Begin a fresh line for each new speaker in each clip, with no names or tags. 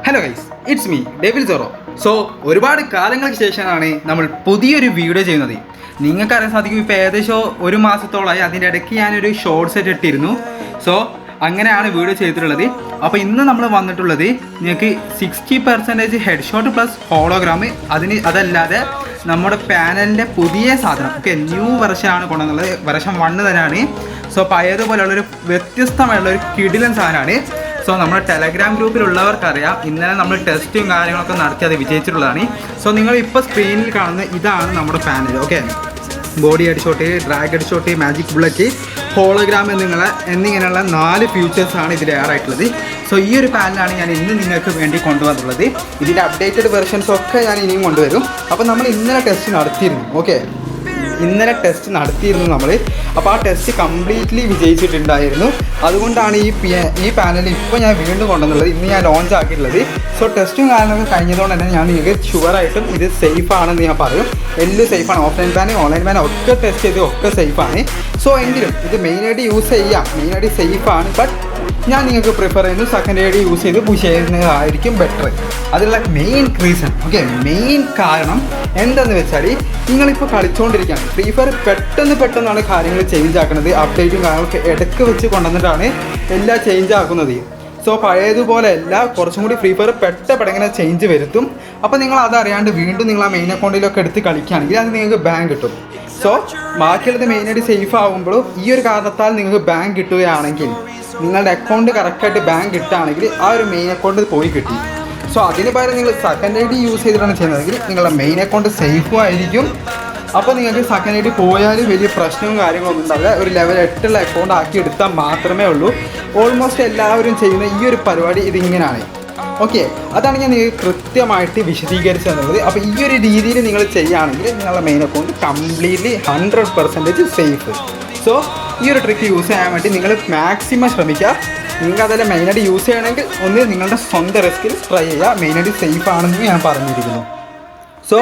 Hello guys, it's me devil Zoro. So ഒരുപാട് കാലങ്ങൾക്ക് ശേഷമാണ് നമ്മൾ പുതിയൊരു വീഡിയോ ചെയ്യുന്നത്. നിങ്ങൾക്കറിയാൻ സാധിക്കും, ഇപ്പോൾ ഏകദേശം ഒരു മാസത്തോളമായി. അതിൻ്റെ ഇടയ്ക്ക് ഞാനൊരു ഷോർട്ട് സെറ്റ് ഇട്ടിരുന്നു. സോ അങ്ങനെയാണ് വീഡിയോ ചെയ്തിട്ടുള്ളത്. അപ്പോൾ ഇന്ന് നമ്മൾ വന്നിട്ടുള്ളത് നിങ്ങൾക്ക് 60% ഹെഡ് ഷോട്ട് പ്ലസ് ഹോളോഗ്രാം, അതല്ലാതെ നമ്മുടെ പാനലിൻ്റെ പുതിയ സാധനം, ഓക്കെ, ന്യൂ വെർഷനാണ് കൊണ്ടുവന്നുള്ളത്. വെർഷൻ 1 തന്നെയാണ്. സോ പഴയതുപോലെയുള്ളൊരു വ്യത്യസ്തമായുള്ളൊരു കിടിലൻ സാധനമാണ്. സോ നമ്മുടെ ടെലഗ്രാം ഗ്രൂപ്പിലുള്ളവർക്കറിയാം, ഇന്നലെ നമ്മൾ ടെസ്റ്റും കാര്യങ്ങളൊക്കെ നടത്തി അത് വിജയിച്ചിട്ടുള്ളതാണ്. സോ നിങ്ങൾ ഇപ്പോൾ സ്ക്രീനിൽ കാണുന്ന ഇതാണ് നമ്മുടെ panel. Okay, body head shot, drag head shot, magic bullet, hologram എന്നിങ്ങനെയുള്ള 4 ഫീച്ചേഴ്സാണ് ഇതിൽ ആഡ് ആയിട്ടുള്ളത്. സോ ഈ ഒരു പാനലാണ് ഞാൻ ഇന്ന് നിങ്ങൾക്ക് വേണ്ടി കൊണ്ടുവന്നുള്ളത്. ഇതിൻ്റെ അപ്ഡേറ്റഡ് വെർഷൻസൊക്കെ ഞാൻ ഇനിയും കൊണ്ടുവരും. അപ്പോൾ നമ്മൾ ഇന്നലെ ടെസ്റ്റ് നടത്തിയിരുന്നു. ഓക്കെ, ഇന്നലെ ടെസ്റ്റ് നടത്തിയിരുന്നു നമ്മൾ. അപ്പോൾ ആ ടെസ്റ്റ് കംപ്ലീറ്റ്ലി വിജയിച്ചിട്ടുണ്ടായിരുന്നു. അതുകൊണ്ടാണ് ഈ പാനൽ ഇപ്പോൾ ഞാൻ വീണ്ടും കൊണ്ടുവന്നുള്ളത്, ഇന്ന് ഞാൻ ലോഞ്ച് ആക്കിയിട്ടുള്ളത്. സോ ടെസ്റ്റും കാര്യങ്ങളൊക്കെ കഴിഞ്ഞതുകൊണ്ട് തന്നെ ഞാൻ നിങ്ങൾക്ക് ഷുവറായിട്ടും ഇത് സേഫ് ആണെന്ന് ഞാൻ പറയും. എല്ലാം സേഫാണ്. ഓഫ്ലൈൻ പാനും ഓൺലൈൻ പാനും ഒക്കെ ടെസ്റ്റ് ചെയ്ത് ഒക്കെ സേഫാണ്. സോ എങ്കിലും ഇത് മെയിനായിട്ട് യൂസ് ചെയ്യാം, മെയിനായിട്ട് സേഫാണ്. ബട്ട് ഞാൻ നിങ്ങൾക്ക് പ്രിഫർ ചെയ്യുന്നു സെക്കൻഡ് എയ്ഡ് യൂസ് ചെയ്ത് പുഷ് ചെയ്യുന്നതായിരിക്കും ബെറ്റർ. അതിലുള്ള മെയിൻ റീസൺ, ഓക്കെ, മെയിൻ കാരണം എന്താണെന്ന് വെച്ചാൽ, നിങ്ങളിപ്പോൾ കളിച്ചുകൊണ്ടിരിക്കുകയാണ് ഫ്രീ ഫയർ. പെട്ടെന്നാണ് കാര്യങ്ങൾ ചേഞ്ച് ആക്കുന്നത്. അപ്ഡേറ്റും കാര്യങ്ങളൊക്കെ ഇടയ്ക്ക് വെച്ച് കൊണ്ടുവന്നിട്ടാണ് എല്ലാം ചേഞ്ച് ആക്കുന്നത്. സോ പഴയതുപോലെ അല്ല, കുറച്ചും കൂടി ഫ്രീ ഫയർ പെട്ടെന്ന് ചേഞ്ച് വരുത്തും. അപ്പോൾ നിങ്ങൾ അതറിയാണ്ട് വീണ്ടും നിങ്ങൾ ആ മെയിൻ അക്കൗണ്ടിലൊക്കെ എടുത്ത് കളിക്കുകയാണെങ്കിൽ അത് നിങ്ങൾക്ക് ബാങ്ക് കിട്ടും. സോ ബാക്കിയുള്ളത് മെയിനായിട്ട് സേഫ് ആകുമ്പോഴും ഈ ഒരു കാരണത്താൽ നിങ്ങൾക്ക് ബാങ്ക് കിട്ടുകയാണെങ്കിൽ, നിങ്ങളുടെ അക്കൗണ്ട് കറക്റ്റായിട്ട് ബാങ്ക് കിട്ടുകയാണെങ്കിൽ ആ ഒരു മെയിൻ അക്കൗണ്ട് പോയി കിട്ടി. സോ അതിന് പകരം നിങ്ങൾ സെക്കൻഡ് ഐ ഡി യൂസ് ചെയ്തിട്ടാണ് ചെയ്യുന്നതെങ്കിൽ നിങ്ങളുടെ മെയിൻ അക്കൗണ്ട് സേഫും ആയിരിക്കും. അപ്പോൾ നിങ്ങൾക്ക് സെക്കൻഡ് ഐ ഡി പോയാലും വലിയ പ്രശ്നവും കാര്യങ്ങളൊന്നും ഉണ്ടാവില്ല. ഒരു ലെവൽ 8 അക്കൗണ്ട് ആക്കി എടുത്താൽ മാത്രമേ ഉള്ളൂ. ഓൾമോസ്റ്റ് എല്ലാവരും ചെയ്യുന്ന ഈ ഒരു പരിപാടി ഇതിങ്ങനെയാണ്. ഓക്കെ, അതാണ് ഞാൻ നിങ്ങൾക്ക് കൃത്യമായിട്ട് വിശദീകരിച്ചു തന്നുള്ളത്. അപ്പോൾ ഈ ഒരു രീതിയിൽ നിങ്ങൾ ചെയ്യുകയാണെങ്കിൽ നിങ്ങളുടെ main account completely 100% safe. So ഈ ഒരു ട്രിക്ക് യൂസ് ചെയ്യാൻ വേണ്ടി നിങ്ങൾ മാക്സിമം ശ്രമിക്കുക. നിങ്ങൾക്ക് അതെല്ലാം മെയിനായിട്ട് യൂസ് ചെയ്യണമെങ്കിൽ ഒന്ന് നിങ്ങളുടെ സ്വന്തം റിസ്കിൽ ട്രൈ ചെയ്യുക. മെയിനായിട്ട് സേഫ് ആണെന്ന് ഞാൻ പറഞ്ഞിരിക്കുന്നു. സോ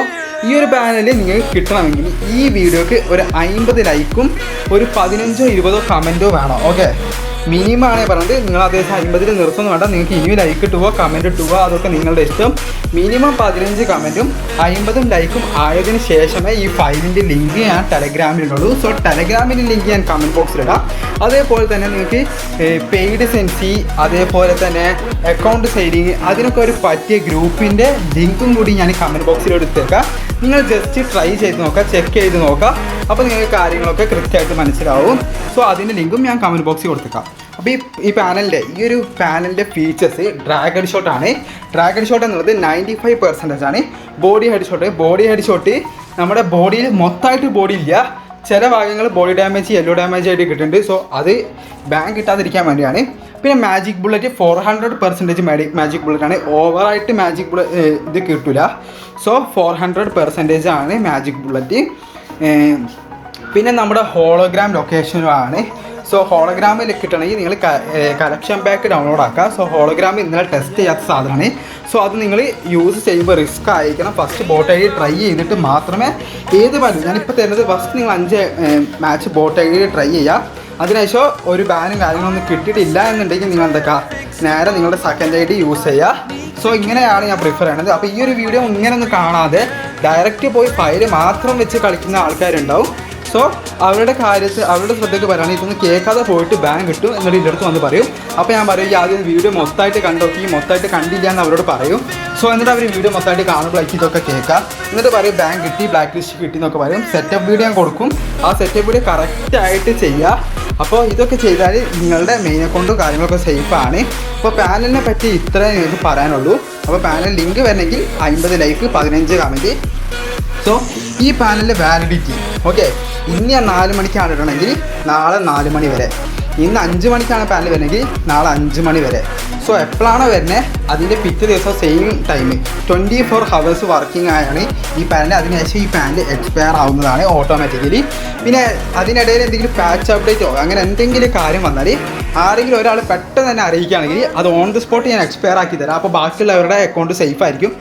ഈ ഒരു പാനൽ നിങ്ങൾക്ക് കിട്ടണമെങ്കിൽ ഈ വീഡിയോക്ക് ഒരു 50 ലൈക്കും ഒരു 15-20 കമൻറ്റോ വേണം. ഓക്കെ, മിനിമം ആണ് പറഞ്ഞത്. നിങ്ങൾ അതേസം 50 നിർത്തുന്നു വേണ്ട, നിങ്ങൾക്ക് ഇനിയും ലൈക്ക് ഇട്ടുവോ കമൻറ്റ് ഇട്ടുവോ അതൊക്കെ നിങ്ങളുടെ ഇഷ്ടം. മിനിമം 15 കമൻറ്റും 50 ലൈക്കും ആയതിനു ശേഷമേ ഈ ഫയലിൻ്റെ ലിങ്ക് ഞാൻ ടെലഗ്രാമിലുള്ളൂ. സോ ടെലഗ്രാമിൻ്റെ ലിങ്ക് ഞാൻ കമൻറ്റ് ബോക്സിലിടാം. അതേപോലെ തന്നെ നിങ്ങൾക്ക് പെയ്ഡ് സെൻസി, അതേപോലെ തന്നെ അക്കൗണ്ട് സൈഡിങ്, അതിനൊക്കെ ഒരു പറ്റിയ ഗ്രൂപ്പിൻ്റെ ലിങ്കും കൂടി ഞാൻ കമൻറ്റ് ബോക്സിൽ എടുത്തേക്കാം. നിങ്ങൾ ജസ്റ്റ് ട്രൈ ചെയ്ത് നോക്കുക, ചെക്ക് ചെയ്ത് നോക്കുക. അപ്പോൾ നിങ്ങൾക്ക് കാര്യങ്ങളൊക്കെ കൃത്യമായിട്ട് മനസ്സിലാവും. സോ അതിൻ്റെ ലിങ്കും ഞാൻ കമൻറ്റ് ബോക്സിൽ കൊടുത്തേക്കാം. അപ്പോൾ ഈ പാനലിൻ്റെ ഫീച്ചേഴ്സ് ഡ്രാഗ് ഹെഡ് ഷോട്ടാണ്. ഡ്രാഗ് ഹെഡ് ഷോട്ട് എന്നുള്ളത് 95% ആണ്. ബോഡി ഹെഡ് ഷോട്ട് നമ്മുടെ ബോഡിയിൽ മൊത്തമായിട്ട് ബോഡി ഇല്ല, ചില ഭാഗങ്ങൾ ബോഡി ഡാമേജ്, യെല്ലോ ഡാമേജ് ആയിട്ട് കിട്ടുന്നുണ്ട്. സോ അത് ബാങ്ക് കിട്ടാതിരിക്കാൻ വേണ്ടിയാണ്. പിന്നെ മാജിക് ബുള്ളറ്റ് 400% മാജിക് ബുള്ളറ്റാണ്. ഓവറായിട്ട് മാജിക് ബുള്ളറ്റ് ഇത് കിട്ടില്ല. സോ 400% ആണ് മാജിക് ബുള്ളറ്റ്. പിന്നെ നമ്മുടെ ഹോളോഗ്രാം ലൊക്കേഷനുമാണ്. സോ ഹോളോഗ്രാമിൽ കിട്ടണമെങ്കിൽ നിങ്ങൾ കളക്ഷൻ പാക്ക് ഡൗൺലോഡ് ആക്കുക. സോ ഹോളോഗ്രാം ഇന്നലെ ടെസ്റ്റ് ചെയ്യാത്ത സാധനമാണ്. സോ അത് നിങ്ങൾ യൂസ് ചെയ്യുമ്പോൾ റിസ്ക് ആയിരിക്കണം. First boat I D try ചെയ്തിട്ട് മാത്രമേ ഏത് പാലും, ഞാനിപ്പോൾ തരുന്നത് ഫസ്റ്റ് നിങ്ങൾ 5 match boat I D try ചെയ്യുക. അതിനുശേഷം ഒരു ബാനും കാര്യങ്ങളൊന്നും കിട്ടിയിട്ടില്ല എന്നുണ്ടെങ്കിൽ നിങ്ങൾ എന്തൊക്കെ നേരെ നിങ്ങളുടെ സെക്കൻഡ് ഐ ഡി യൂസ് ചെയ്യുക. സോ ഇങ്ങനെയാണ് ഞാൻ പ്രിഫർ ചെയ്യണത്. അപ്പോൾ ഈ ഒരു വീഡിയോ ഇങ്ങനെയൊന്നും കാണാതെ ഡയറക്റ്റ് പോയി ഫയൽ മാത്രം വെച്ച് കളിക്കുന്ന ആൾക്കാരുണ്ടാവും. സോ അവരുടെ ശ്രദ്ധയ്ക്ക് പറയുകയാണെങ്കിൽ ഇതൊന്ന് കേൾക്കാതെ പോയിട്ട് ബാങ്ക് കിട്ടും എന്നിട്ട് എൻ്റെ അടുത്ത് വന്ന് പറയും. അപ്പോൾ ഞാൻ പറയും, ഈ ആദ്യം വീഡിയോ മൊത്തമായിട്ട് കണ്ടോക്കി, മൊത്തമായിട്ട് കണ്ടില്ല എന്ന് അവരോട് പറയും. സോ എന്നിട്ട് അവർ വീഡിയോ മൊത്തമായിട്ട് കാണുമ്പോഴേക്കും ഇതൊക്കെ കേൾക്കാം. എന്നിട്ട് പറയും ബാങ്ക് കിട്ടി, ബ്ലാക്ക് ലിസ്റ്റ് കിട്ടി എന്നൊക്കെ പറയും. സെറ്റപ്പ് വീഡിയോ ഞാൻ കൊടുക്കും. ആ സെറ്റപ്പ് വീഡിയോ കറക്റ്റായിട്ട് ചെയ്യുക. അപ്പോൾ ഇതൊക്കെ ചെയ്താൽ നിങ്ങളുടെ മെയിൻ അക്കൗണ്ടും കാര്യങ്ങളൊക്കെ സേഫാണ്. അപ്പോൾ പാനലിനെ പറ്റി ഇത്രേ നിങ്ങൾക്ക് പറയാനുള്ളൂ. അപ്പോൾ പാനൽ ലിങ്ക് വരണമെങ്കിൽ 50 ലൈക്ക് 15 കമൻറ്റ്. സോ ഈ പാനലിൻ്റെ വാലിഡിറ്റി, ഓക്കെ, ഇന്ന് ഞാൻ 4 മണിക്കാണ് ഇടണമെങ്കിൽ നാളെ 4 മണി വരെ. ഇന്ന് 5 മണിക്കാണ് പാനൽ വരുന്നെങ്കിൽ നാളെ 5 മണി വരെ. സോ എപ്പോഴാണ് വരുന്നത് അതിൻ്റെ പിറ്റേ ദിവസം സെയിം ടൈം 24 ഹവേഴ്സ് വർക്കിംഗ് ആയാണ് ഈ പാനൽ. അതിനുശേഷം ഈ പാനൽ എക്സ്പയർ ആവുന്നതാണ് ഓട്ടോമാറ്റിക്കലി. പിന്നെ അതിനിടയിൽ എന്തെങ്കിലും പാച്ച് അപ്ഡേറ്റോ അങ്ങനെ എന്തെങ്കിലും കാര്യം വന്നാൽ ആരെങ്കിലും ഒരാൾ പെട്ടെന്ന് തന്നെ അറിയിക്കുകയാണെങ്കിൽ അത് ഓൺ ദി സ്പോട്ട് ഞാൻ എക്സ്പയർ ആക്കി തരാം. അപ്പോൾ ബാക്കിയുള്ളവരുടെ അക്കൗണ്ട് സേഫ് ആയിരിക്കും.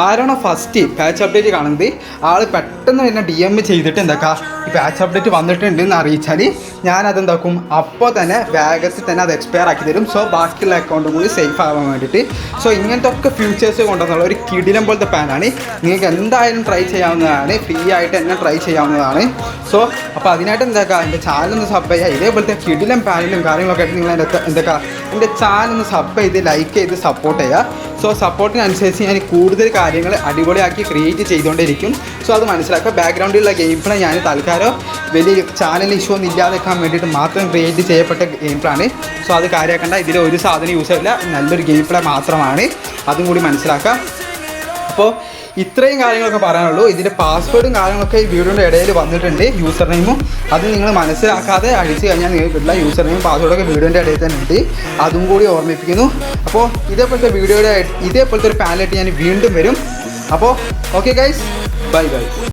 ആരാണോ ഫസ്റ്റ് പാച്ച് അപ്ഡേറ്റ് കാണുന്നത് ആൾ പെട്ടെന്ന് തന്നെ DM ചെയ്തിട്ട് എന്താക്കുക ഈ പാച്ച് അപ്ഡേറ്റ് വന്നിട്ടുണ്ട് എന്ന് അറിയിച്ചാൽ ഞാനതെന്താക്കും അപ്പോൾ തന്നെ വേഗത്തിൽ തന്നെ അത് എക്സ്പയർ ആക്കി തരും. സോ ബാക്കിയുള്ള അക്കൗണ്ടും കൂടി സേഫ് ആവാൻ വേണ്ടിയിട്ട്. സോ ഇങ്ങനത്തെ ഒക്കെ ഫ്യൂച്ചേഴ്സ് കൊണ്ടുവന്നുള്ള ഒരു കിടിലം പോലത്തെ പാനാണ്. നിങ്ങൾക്ക് എന്തായാലും ട്രൈ ചെയ്യാവുന്നതാണ്, ഫ്രീ ആയിട്ട് തന്നെ ട്രൈ ചെയ്യാവുന്നതാണ്. സോ അപ്പോൾ അതിനായിട്ട് എന്താക്കുക, എൻ്റെ ചാനലൊന്ന് സബ് ചെയ്യുക. ഇതേപോലത്തെ കിടിലം പാനലും കാര്യങ്ങളൊക്കെ ആയിട്ട് നിങ്ങൾ എന്തൊക്കെ എൻ്റെ ചാനലൊന്ന് സബ് ചെയ്ത് ലൈക്ക് ചെയ്ത് സപ്പോർട്ട് ചെയ്യുക. സോ സപ്പോർട്ടിനനുസരിച്ച് ഞാൻ കൂടുതൽ കാര്യങ്ങൾ അടിപൊളിയാക്കി ക്രിയേറ്റ് ചെയ്തുകൊണ്ടിരിക്കും. സോ അത് മനസ്സിലാക്കുക. ബാക്ക്ഗ്രൗണ്ടിലുള്ള ഗെയിം പ്ലേ ഞാൻ തൽക്കാലം വലിയ ചാനൽ ഇഷ്യൂ ഒന്നും ഇല്ലാതെക്കാൻ വേണ്ടിയിട്ട് മാത്രം ക്രിയേറ്റ് ചെയ്യപ്പെട്ട ഗെയിം പ്ലേ ആണ്. സോ അത് കാര്യമാക്കേണ്ട, ഇതിൽ ഒരു സാധനം യൂസ് ചെയ്യില്ല, നല്ലൊരു ഗെയിം പ്ലേ മാത്രമാണ്, അതും കൂടി മനസ്സിലാക്കുക. അപ്പോൾ ഇത്രയും കാര്യങ്ങളൊക്കെ പറയാനുള്ളൂ. ഇതിൻ്റെ പാസ്വേഡും കാര്യങ്ങളൊക്കെ ഈ വീഡിയോയുടെ ഇടയിൽ വന്നിട്ടുണ്ട്, യൂസർ നെയിമും. അത് നിങ്ങൾ മനസ്സിലാക്കാതെ അടിച്ച് കഴിഞ്ഞാൽ നിങ്ങൾക്ക് കിട്ടില്ല. യൂസർ നെയിം പാസ്വേഡൊക്കെ വീഡിയോൻ്റെ ഇടയിൽ തന്നെ ഉണ്ട്, അതും കൂടി ഓർമ്മിപ്പിക്കുന്നു. അപ്പോൾ ഇതേപോലത്തെ ഒരു പാനലായിട്ട് ഞാൻ വീണ്ടും വരും. അപ്പോൾ ഓക്കെ ഗൈസ്, ബൈ ബൈ.